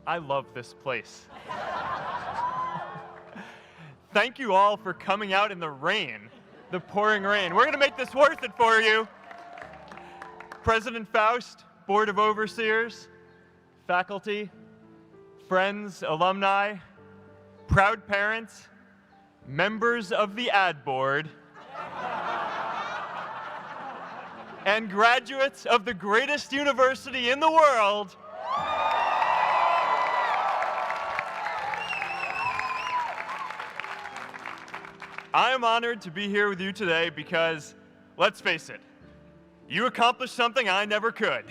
I love this place. Thank you all for coming out in the rain, the pouring rain. We're going to make this worth it for you. President Faust, Board of Overseers, faculty, friends, alumni, proud parents, members of the ad board, and graduates of the greatest university in the world. I am honored to be here with you today because, let's face it, you accomplished something I never could.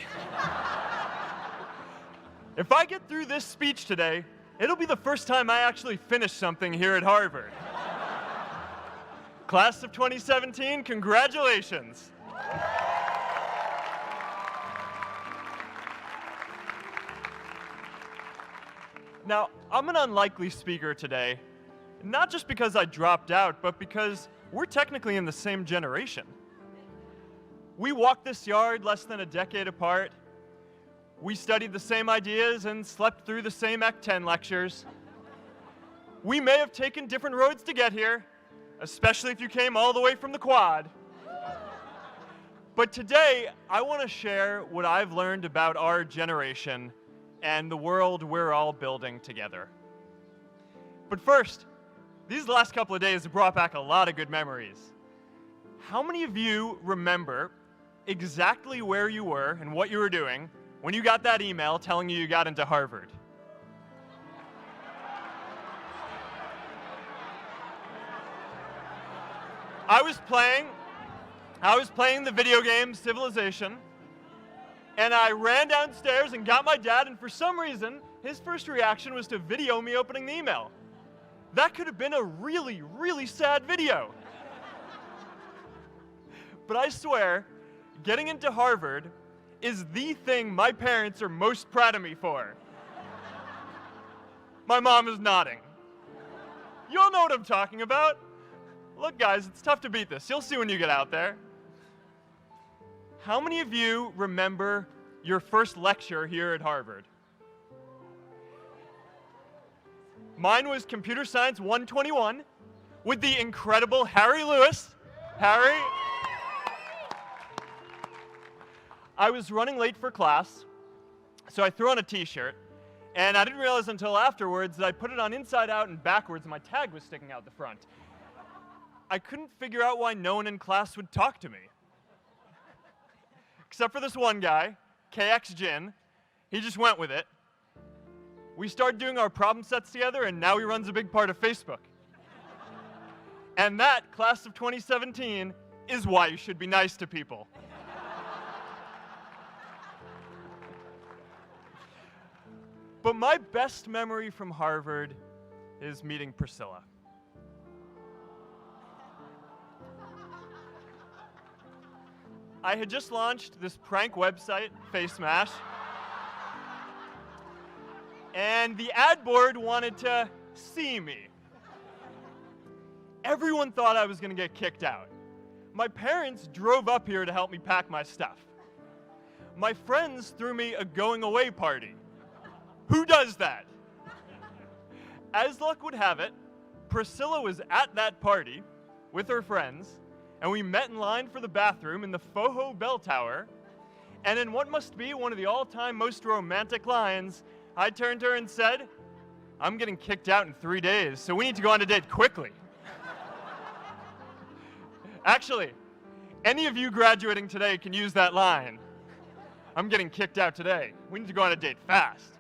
If I get through this speech today, it'll be the first time I actually finish something here at Harvard. Class of 2017, congratulations. Now, I'm an unlikely speaker today, not just because I dropped out, but because we're technically in the same generation. We walked this yard less than a decade apart. We studied the same ideas and slept through the same Act 10 lectures. We may have taken different roads to get here, especially if you came all the way from the quad. But today, I want to share what I've learned about our generation and the world we're all building together. But first, these last couple of days have brought back a lot of good memories. How many of you remember exactly where you were and what you were doing when you got that email telling you got into Harvard? I was playing the video game Civilization, and I ran downstairs and got my dad, and for some reason, his first reaction was to video me opening the email. That could have been a really, really sad video. But I swear, getting into Harvard is the thing my parents are most proud of me for. My mom is nodding. You all know what I'm talking about. Look, guys, it's tough to beat this. You'll see when you get out there. How many of you remember your first lecture here at Harvard? Mine was Computer Science 121 with the incredible Harry Lewis. Harry. I was running late for class, so I threw on a t-shirt, and I didn't realize until afterwards that I put it on inside out and backwards and my tag was sticking out the front. I couldn't figure out why no one in class would talk to me. Except for this one guy, KX Jin. He just went with it. We started doing our problem sets together, and now he runs a big part of Facebook. And that, class of 2017, is why you should be nice to people. But my best memory from Harvard is meeting Priscilla. I had just launched this prank website, Face Mash, and the ad board wanted to see me. Everyone thought I was going to get kicked out. My parents drove up here to help me pack my stuff. My friends threw me a going-away party. Who does that? As luck would have it, Priscilla was at that party with her friends, and we met in line for the bathroom in the Foho Bell Tower, and in what must be one of the all-time most romantic lines, I turned to her and said, "I'm getting kicked out in 3 days, so we need to go on a date quickly." Actually, any of you graduating today can use that line. I'm getting kicked out today. We need to go on a date fast.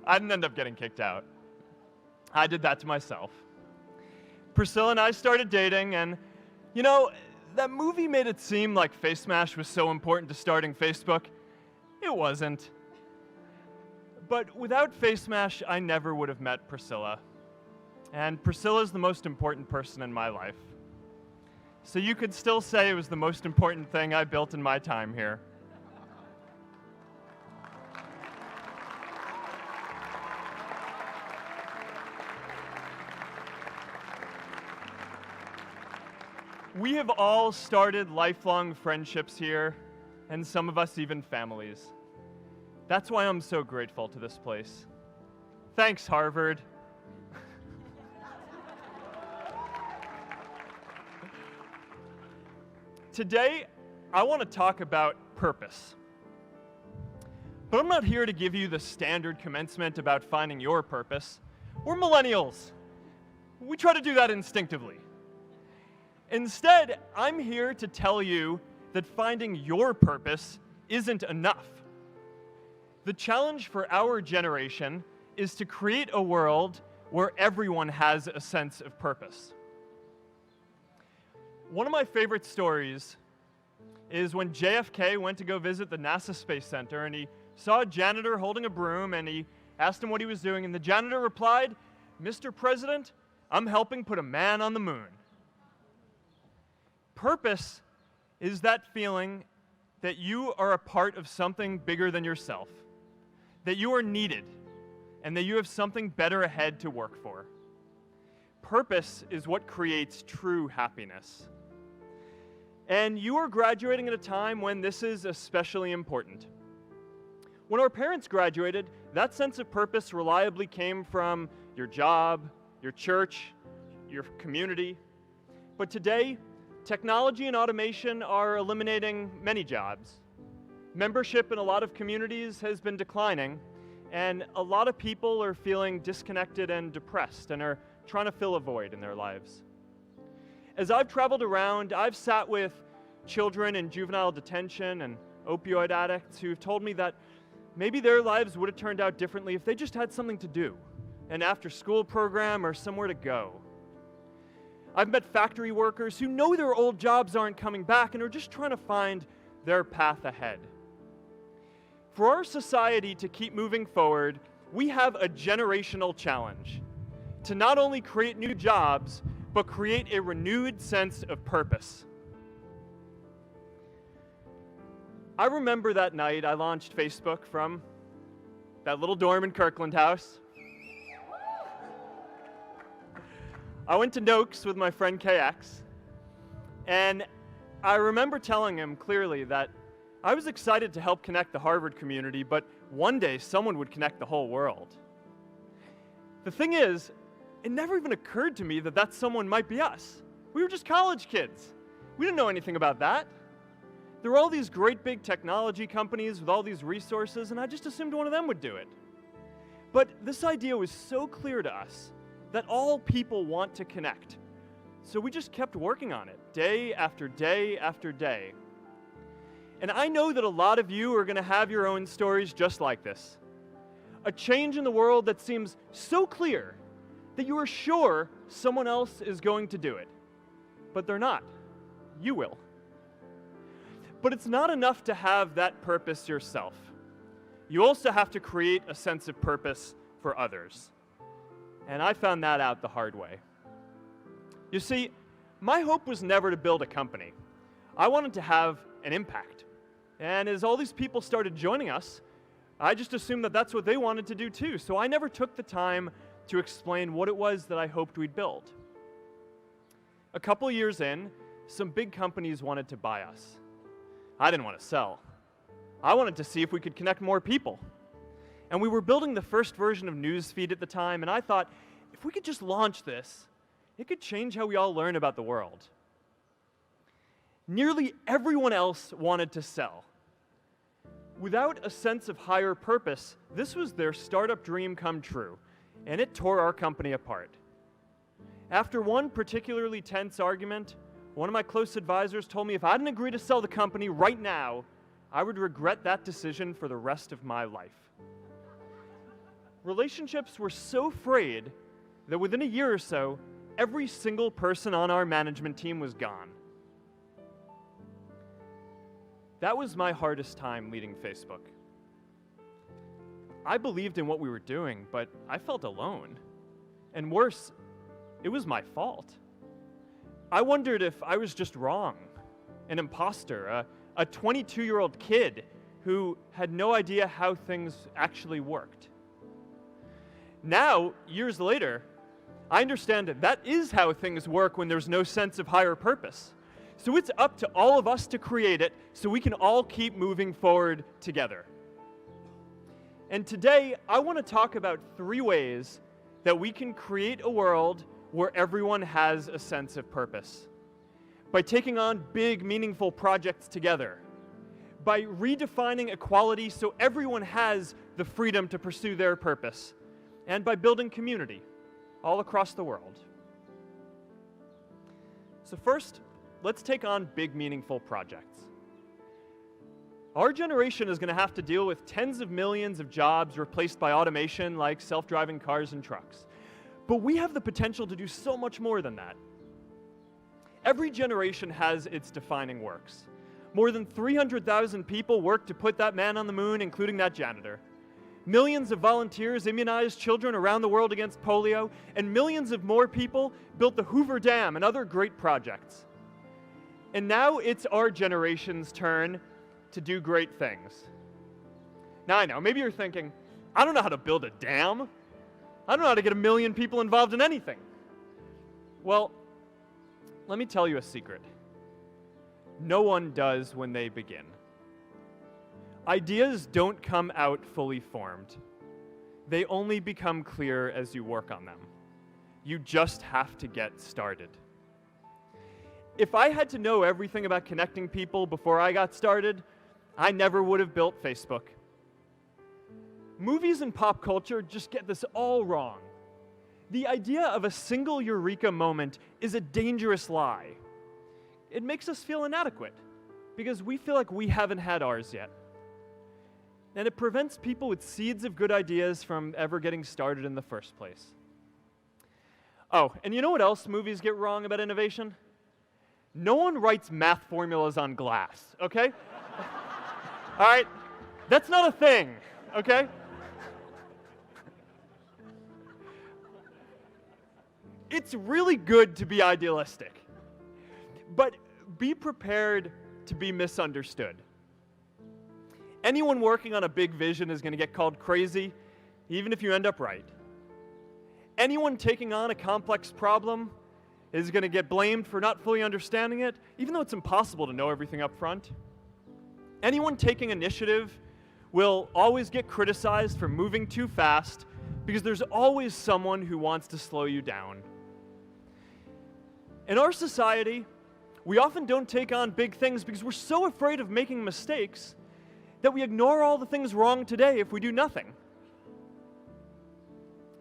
I didn't end up getting kicked out. I did that to myself. Priscilla and I started dating, and, you know, that movie made it seem like Face Mash was so important to starting Facebook. It wasn't. But without Face Mash, I never would have met Priscilla. And Priscilla's the most important person in my life. So you could still say it was the most important thing I built in my time here. We have all started lifelong friendships here, and some of us even families. That's why I'm so grateful to this place. Thanks, Harvard. Today, I want to talk about purpose. But I'm not here to give you the standard commencement about finding your purpose. We're millennials. We try to do that instinctively. Instead, I'm here to tell you that finding your purpose isn't enough. The challenge for our generation is to create a world where everyone has a sense of purpose. One of my favorite stories is when JFK went to go visit the NASA Space Center, and he saw a janitor holding a broom, and he asked him what he was doing, and the janitor replied, "Mr. President, I'm helping put a man on the moon." Purpose is that feeling that you are a part of something bigger than yourself, that you are needed, and that you have something better ahead to work for. Purpose is what creates true happiness. And you are graduating at a time when this is especially important. When our parents graduated, that sense of purpose reliably came from your job, your church, your community. But today, technology and automation are eliminating many jobs. Membership in a lot of communities has been declining, and a lot of people are feeling disconnected and depressed and are trying to fill a void in their lives. As I've traveled around, I've sat with children in juvenile detention and opioid addicts who've told me that maybe their lives would have turned out differently if they just had something to do, an after-school program or somewhere to go. I've met factory workers who know their old jobs aren't coming back and are just trying to find their path ahead. For our society to keep moving forward, we have a generational challenge to not only create new jobs, but create a renewed sense of purpose. I remember that night I launched Facebook from that little dorm in Kirkland House. I went to Noakes with my friend KX, and I remember telling him clearly that I was excited to help connect the Harvard community, but one day someone would connect the whole world. The thing is, it never even occurred to me that that someone might be us. We were just college kids. We didn't know anything about that. There were all these great big technology companies with all these resources, and I just assumed one of them would do it. But this idea was so clear to us that all people want to connect. So we just kept working on it, day after day after day. And I know that a lot of you are going to have your own stories just like this. A change in the world that seems so clear that you are sure someone else is going to do it. But they're not. You will. But it's not enough to have that purpose yourself. You also have to create a sense of purpose for others. And I found that out the hard way. You see, my hope was never to build a company. I wanted to have an impact. And as all these people started joining us, I just assumed that that's what they wanted to do too. So I never took the time to explain what it was that I hoped we'd build. A couple years in, some big companies wanted to buy us. I didn't want to sell. I wanted to see if we could connect more people. And we were building the first version of Newsfeed at the time, and I thought, if we could just launch this, it could change how we all learn about the world. Nearly everyone else wanted to sell. Without a sense of higher purpose, this was their startup dream come true, and it tore our company apart. After one particularly tense argument, one of my close advisors told me if I didn't agree to sell the company right now, I would regret that decision for the rest of my life. Relationships were so frayed that within a year or so, every single person on our management team was gone. That was my hardest time leading Facebook. I believed in what we were doing, but I felt alone. And worse, it was my fault. I wondered if I was just wrong, an imposter, a 22-year-old kid who had no idea how things actually worked. Now, years later, I understand that is how things work when there's no sense of higher purpose. So it's up to all of us to create it so we can all keep moving forward together. And today, I want to talk about 3 ways that we can create a world where everyone has a sense of purpose. By taking on big, meaningful projects together. By redefining equality so everyone has the freedom to pursue their purpose. And by building community all across the world. So first, let's take on big, meaningful projects. Our generation is going to have to deal with tens of millions of jobs replaced by automation like self-driving cars and trucks. But we have the potential to do so much more than that. Every generation has its defining works. More than 300,000 people worked to put that man on the moon, including that janitor. Millions of volunteers immunized children around the world against polio, and millions of more people built the Hoover Dam and other great projects. And now it's our generation's turn to do great things. Now I know, maybe you're thinking, I don't know how to build a dam. I don't know how to get 1 million people involved in anything. Well, let me tell you a secret. No one does when they begin. Ideas don't come out fully formed. They only become clear as you work on them. You just have to get started. If I had to know everything about connecting people before I got started, I never would have built Facebook. Movies and pop culture just get this all wrong. The idea of a single eureka moment is a dangerous lie. It makes us feel inadequate because we feel like we haven't had ours yet. And it prevents people with seeds of good ideas from ever getting started in the first place. Oh, and you know what else movies get wrong about innovation? No one writes math formulas on glass, okay? All right? That's not a thing, okay? It's really good to be idealistic, but be prepared to be misunderstood. Anyone working on a big vision is going to get called crazy, even if you end up right. Anyone taking on a complex problem is going to get blamed for not fully understanding it, even though it's impossible to know everything up front. Anyone taking initiative will always get criticized for moving too fast because there's always someone who wants to slow you down. In our society, we often don't take on big things because we're so afraid of making mistakes that we ignore all the things wrong today if we do nothing.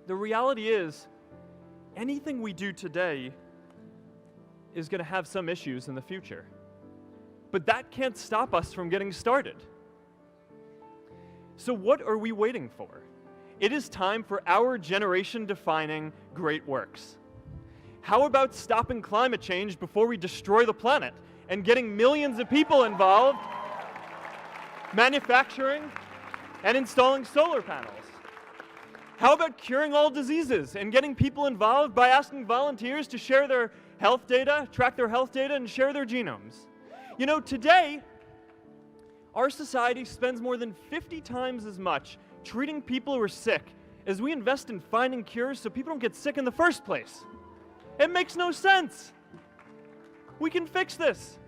The reality is, anything we do today is going to have some issues in the future. But that can't stop us from getting started. So what are we waiting for? It is time for our generation-defining great works. How about stopping climate change before we destroy the planet and getting millions of people involved, manufacturing and installing solar panels? How about curing all diseases and getting people involved by asking volunteers to share their health data, track their health data, and share their genomes? You know, today, our society spends more than 50 times as much treating people who are sick as we invest in finding cures so people don't get sick in the first place. It makes no sense. We can fix this.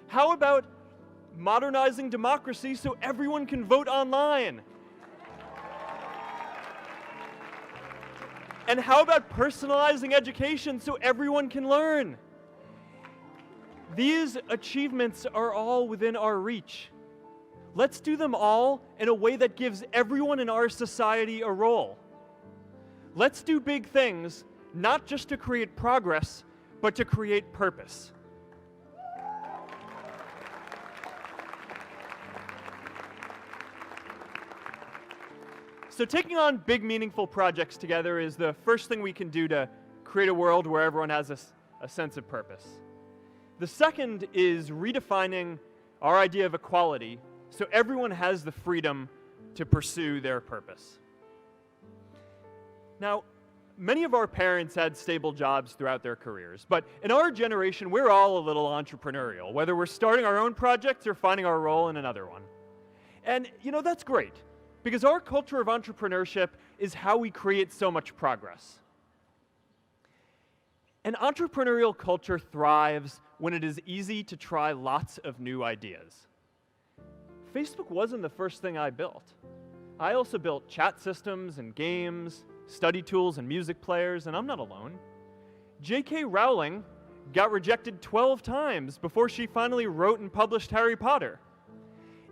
How about modernizing democracy so everyone can vote online? And how about personalizing education so everyone can learn? These achievements are all within our reach. Let's do them all in a way that gives everyone in our society a role. Let's do big things, not just to create progress, but to create purpose. So taking on big, meaningful projects together is the first thing we can do to create a world where everyone has a sense of purpose. The second is redefining our idea of equality so everyone has the freedom to pursue their purpose. Now, many of our parents had stable jobs throughout their careers, but in our generation, we're all a little entrepreneurial, whether we're starting our own projects or finding our role in another one. And, you know, that's great, because our culture of entrepreneurship is how we create so much progress. An entrepreneurial culture thrives when it is easy to try lots of new ideas. Facebook wasn't the first thing I built. I also built chat systems and games, study tools and music players, and I'm not alone. J.K. Rowling got rejected 12 times before she finally wrote and published Harry Potter.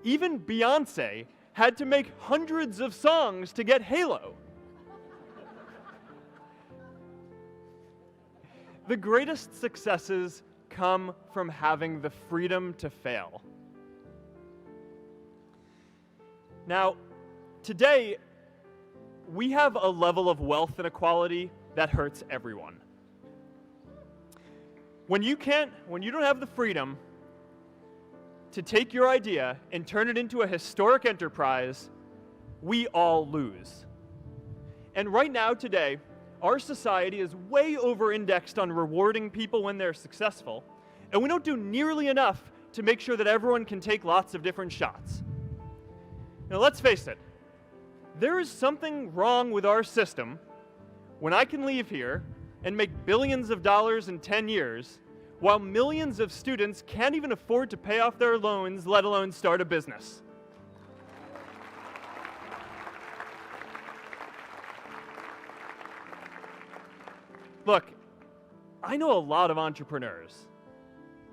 Even Beyoncé had to make hundreds of songs to get Halo. The greatest successes come from having the freedom to fail. Now, today, we have a level of wealth inequality that hurts everyone. When you don't have the freedom to take your idea and turn it into a historic enterprise, we all lose. And right now, today, our society is way over-indexed on rewarding people when they're successful, and we don't do nearly enough to make sure that everyone can take lots of different shots. Now, let's face it, there is something wrong with our system when I can leave here and make billions of dollars in 10 years, while millions of students can't even afford to pay off their loans, let alone start a business. Look, I know a lot of entrepreneurs,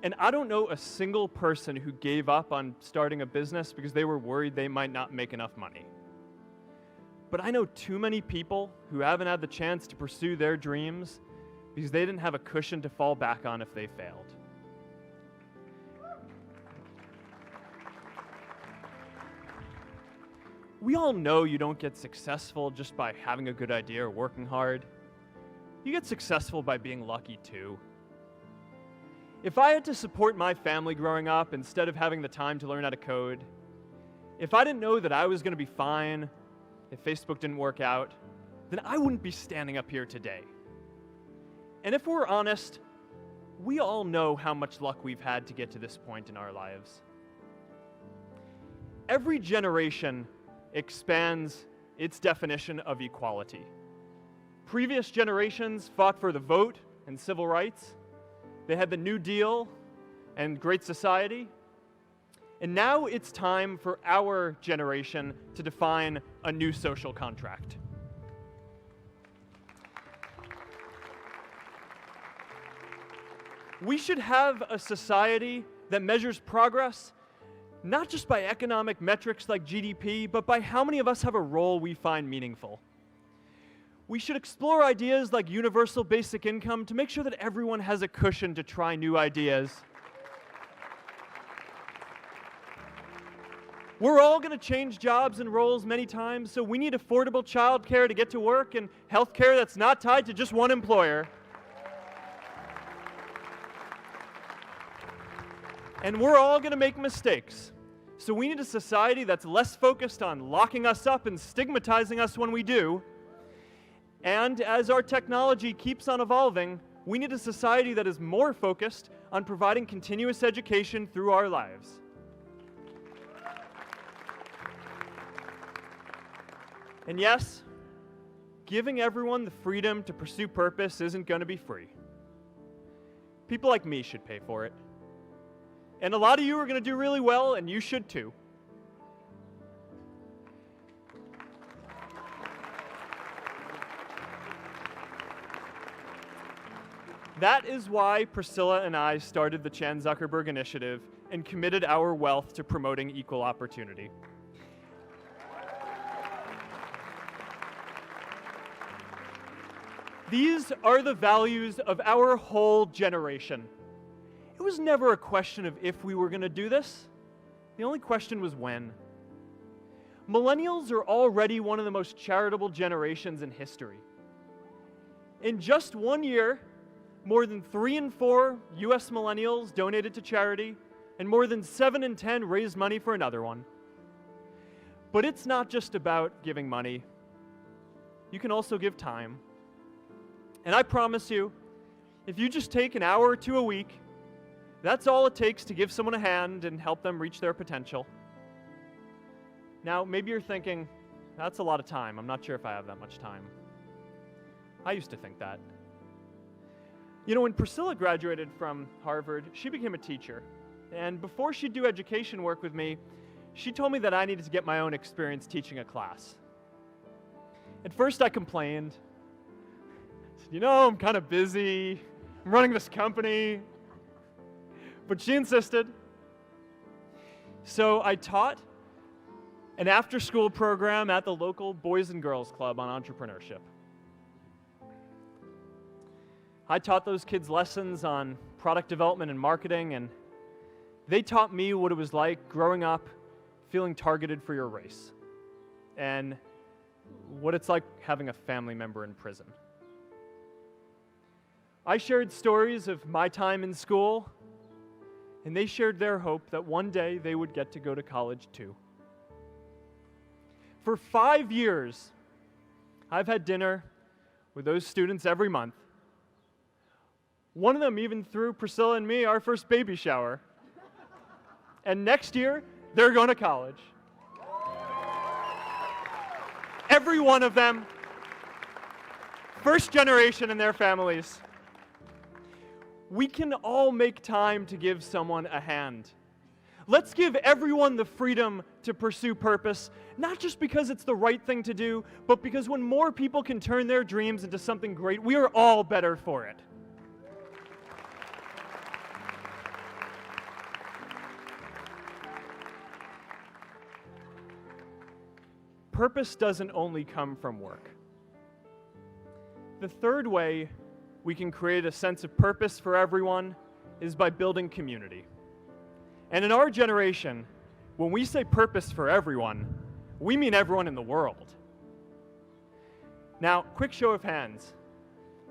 and I don't know a single person who gave up on starting a business because they were worried they might not make enough money. But I know too many people who haven't had the chance to pursue their dreams because they didn't have a cushion to fall back on if they failed. We all know you don't get successful just by having a good idea or working hard. You get successful by being lucky too. If I had to support my family growing up instead of having the time to learn how to code, if I didn't know that I was going to be fine if Facebook didn't work out, then I wouldn't be standing up here today. And if we're honest, we all know how much luck we've had to get to this point in our lives. Every generation expands its definition of equality. Previous generations fought for the vote and civil rights. They had the New Deal and Great Society. And now it's time for our generation to define a new social contract. We should have a society that measures progress not just by economic metrics like GDP, but by how many of us have a role we find meaningful. We should explore ideas like universal basic income to make sure that everyone has a cushion to try new ideas. We're all going to change jobs and roles many times, so we need affordable childcare to get to work and healthcare that's not tied to just one employer. And we're all going to make mistakes. So we need a society that's less focused on locking us up and stigmatizing us when we do. And as our technology keeps on evolving, we need a society that is more focused on providing continuous education through our lives. And yes, giving everyone the freedom to pursue purpose isn't going to be free. People like me should pay for it. And a lot of you are going to do really well, and you should too. That is why Priscilla and I started the Chan Zuckerberg Initiative and committed our wealth to promoting equal opportunity. These are the values of our whole generation. It was never a question of if we were going to do this. The only question was when. Millennials are already one of the most charitable generations in history. In just 1 year, more than 3 in 4 US millennials donated to charity, and more than 7 in 10 raised money for another one. But it's not just about giving money. You can also give time. And I promise you, if you just take an hour or two a week, that's all it takes to give someone a hand and help them reach their potential. Now, maybe you're thinking, that's a lot of time. I'm not sure if I have that much time. I used to think that. You know, when Priscilla graduated from Harvard, she became a teacher. And before she'd do education work with me, she told me that I needed to get my own experience teaching a class. At first I complained. I said, I'm kind of busy. I'm running this company. But she insisted. So I taught an after-school program at the local Boys and Girls Club on entrepreneurship. I taught those kids lessons on product development and marketing, and they taught me what it was like growing up feeling targeted for your race, and what it's like having a family member in prison. I shared stories of my time in school, and they shared their hope that one day they would get to go to college too. For 5 years, I've had dinner with those students every month. One of them even threw Priscilla and me our first baby shower. And next year, they're going to college. Every one of them, first generation in their families. We can all make time to give someone a hand. Let's give everyone the freedom to pursue purpose, not just because it's the right thing to do, but because when more people can turn their dreams into something great, we are all better for it. Purpose doesn't only come from work. The third way we can create a sense of purpose for everyone is by building community. And in our generation, when we say purpose for everyone, we mean everyone in the world. Now, quick show of hands.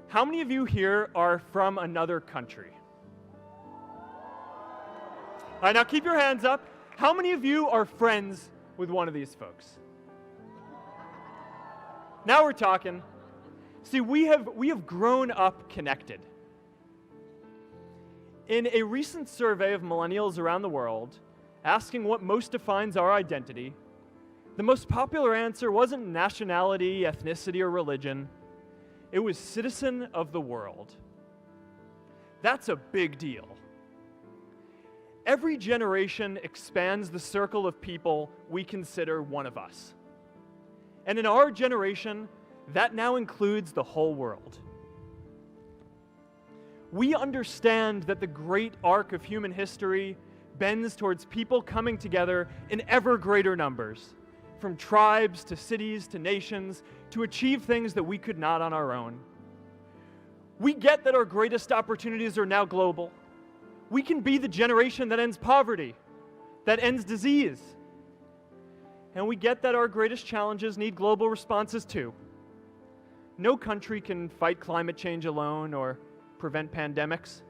How many of you here are from another country? All right, now keep your hands up. How many of you are friends with one of these folks? Now we're talking. See, we have grown up connected. In a recent survey of millennials around the world, asking what most defines our identity, the most popular answer wasn't nationality, ethnicity, or religion. It was citizen of the world. That's a big deal. Every generation expands the circle of people we consider one of us. And in our generation, that now includes the whole world. We understand that the great arc of human history bends towards people coming together in ever greater numbers, from tribes to cities to nations, to achieve things that we could not on our own. We get that our greatest opportunities are now global. We can be the generation that ends poverty, that ends disease. And we get that our greatest challenges need global responses too. No country can fight climate change alone or prevent pandemics.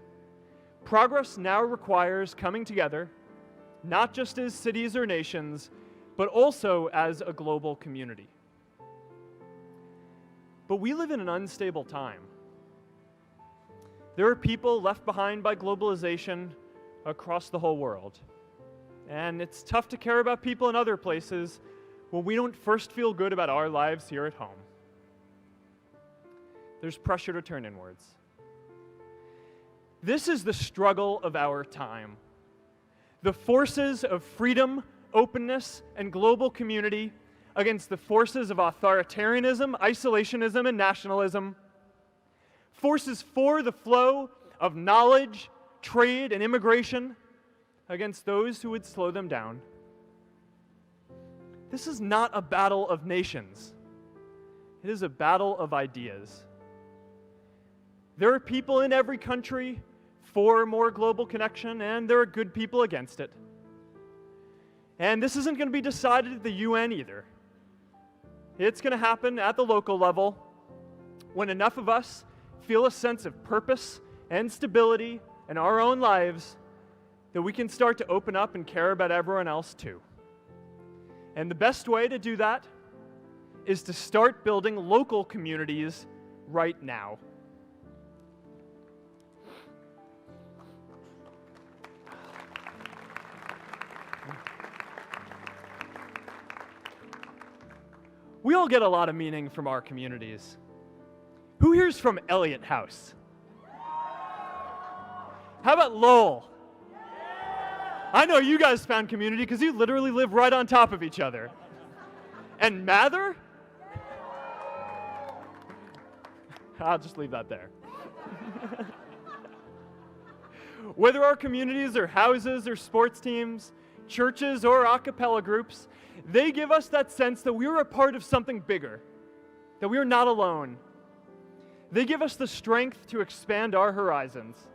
Progress now requires coming together, not just as cities or nations, but also as a global community. But we live in an unstable time. There are people left behind by globalization across the whole world. And it's tough to care about people in other places when we don't first feel good about our lives here at home. There's pressure to turn inwards. This is the struggle of our time. The forces of freedom, openness, and global community against the forces of authoritarianism, isolationism, and nationalism. Forces for the flow of knowledge, trade, and immigration against those who would slow them down. This is not a battle of nations. It is a battle of ideas. There are people in every country for more global connection, and there are good people against it. And this isn't going to be decided at the UN either. It's going to happen at the local level when enough of us feel a sense of purpose and stability in our own lives that we can start to open up and care about everyone else too. And the best way to do that is to start building local communities right now. We all get a lot of meaning from our communities. Who here's from Elliott House? How about Lowell? I know you guys found community because you literally live right on top of each other. And Mather? I'll just leave that there. Whether our communities are houses or sports teams, churches or a cappella groups, they give us that sense that we are a part of something bigger, that we are not alone. They give us the strength to expand our horizons.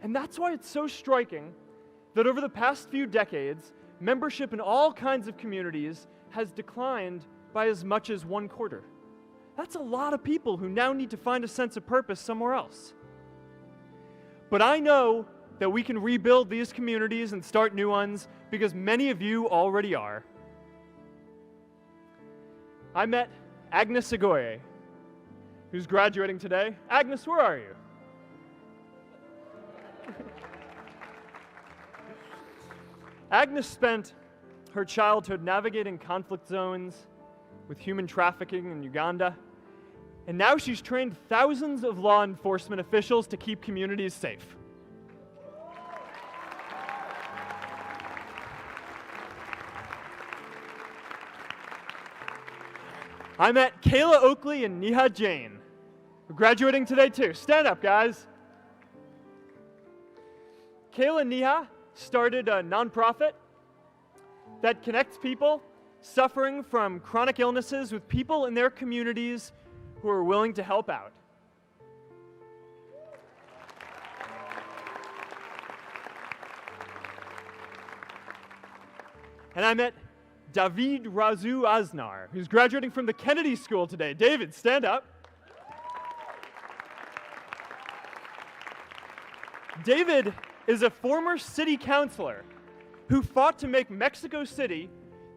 And that's why it's so striking that over the past few decades, membership in all kinds of communities has declined by as much as 1/4. That's a lot of people who now need to find a sense of purpose somewhere else. But I know that we can rebuild these communities and start new ones because many of you already are. I met Agnes Segoye, who's graduating today. Agnes, where are you? Agnes spent her childhood navigating conflict zones with human trafficking in Uganda, and now she's trained thousands of law enforcement officials to keep communities safe. I met Kayla Oakley and Neha Jain, who are graduating today too. Stand up, guys. Kayla and Neha started a nonprofit that connects people suffering from chronic illnesses with people in their communities who are willing to help out. And I met David Razu Aznar, who's graduating from the Kennedy School today. David, stand up. David is a former city councilor who fought to make Mexico City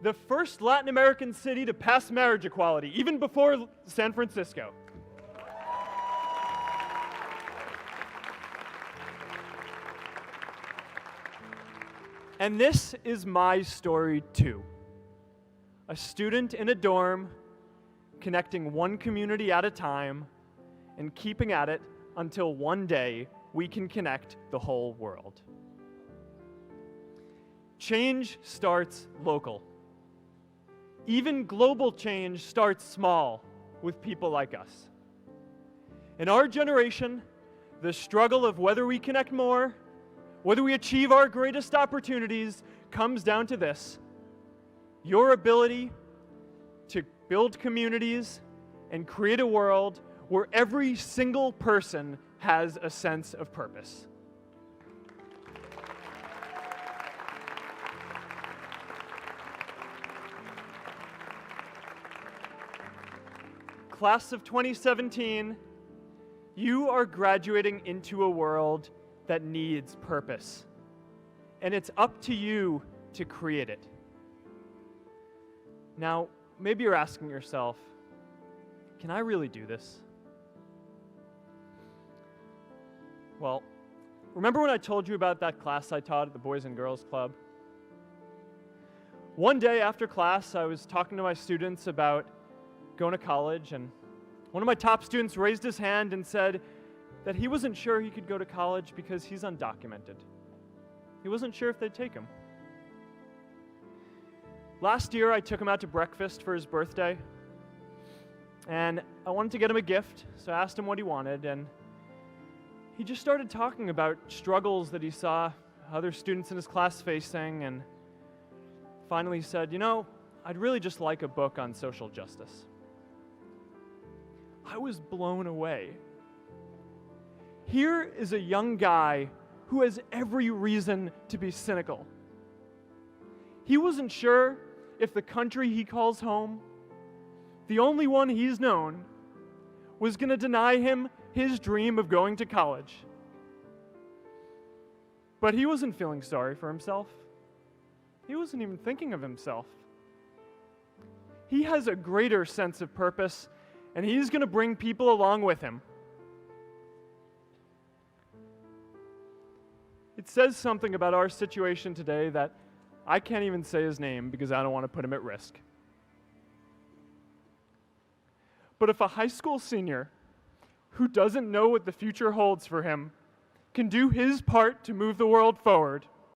the first Latin American city to pass marriage equality, even before San Francisco. And this is my story too. A student in a dorm, connecting one community at a time and keeping at it until one day we can connect the whole world. Change starts local. Even global change starts small with people like us. In our generation, the struggle of whether we connect more, whether we achieve our greatest opportunities, comes down to this: your ability to build communities and create a world where every single person has a sense of purpose. Class of 2017, you are graduating into a world that needs purpose, and it's up to you to create it. Now, maybe you're asking yourself, can I really do this? Well, remember when I told you about that class I taught at the Boys and Girls Club? One day after class, I was talking to my students about going to college, and one of my top students raised his hand and said that he wasn't sure he could go to college because he's undocumented. He wasn't sure if they'd take him. Last year, I took him out to breakfast for his birthday, and I wanted to get him a gift, so I asked him what he wanted, and he just started talking about struggles that he saw other students in his class facing, and finally said, "You know, I'd really just like a book on social justice." I was blown away. Here is a young guy who has every reason to be cynical. He wasn't sure if the country he calls home, the only one he's known, was going to deny him his dream of going to college. But he wasn't feeling sorry for himself. He wasn't even thinking of himself. He has a greater sense of purpose, and he's going to bring people along with him. It says something about our situation today that I can't even say his name because I don't want to put him at risk. But if a high school senior who doesn't know what the future holds for him can do his part to move the world forward,